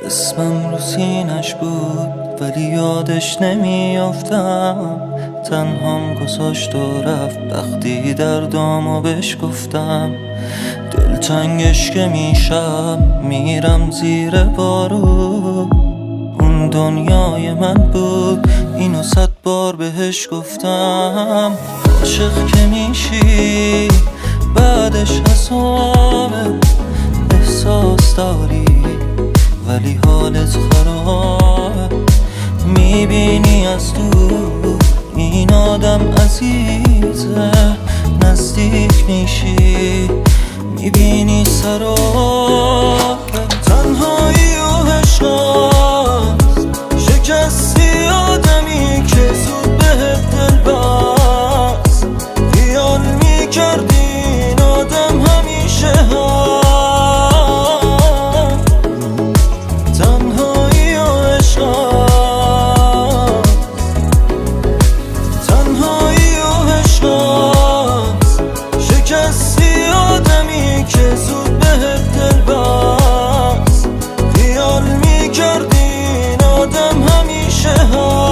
اسمم رو سینش بود ولی یادش نمیافتم. تنهام گذاشت و رفت وقتی دردامو بهش گفتم. دلتنگش که میشم میرم زیر بارو. اون دنیای من بود اینو 100 بار بهش گفتم. عاشق که میشی بعدش حسابه، احساس داری ولی حالت خرابه. میبینی از دور این آدم عزیزه، نزدیک میشی میبینی سرابه. تنهایی و عشقاست، شکستی آدمی که زود بهت دل بست. خیال میکردی این آدم همیشه که زود بهت دل بست. خیال میکردی این آدم همیشه هست.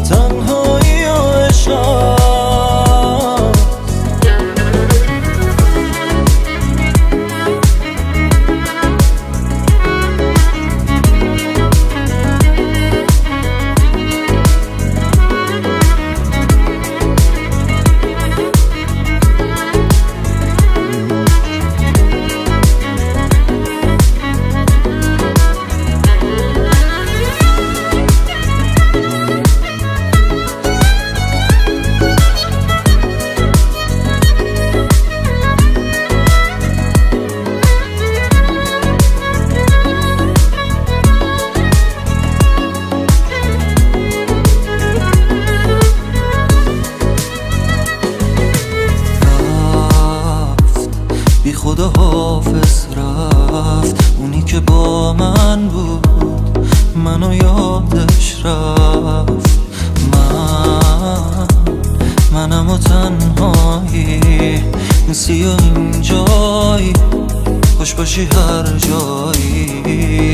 تنهایی و عشق بی خدا حافظ رفت، اونی که با من بود منو یادش رفت. منم و تنهایی نسی و این جایی، خوش باشی هر جایی.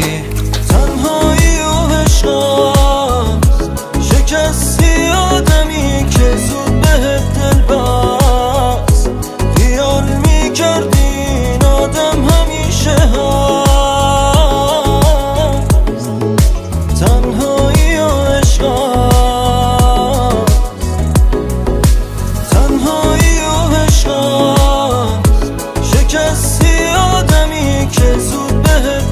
تنهایی و عشقاست، شکستی آدمی که زود بهت دل بست. خیال میکردی این آدم همیشه هست. تنهایی و عشقاست، تنهایی و عشقاست، شکستی آدمی که زود بهت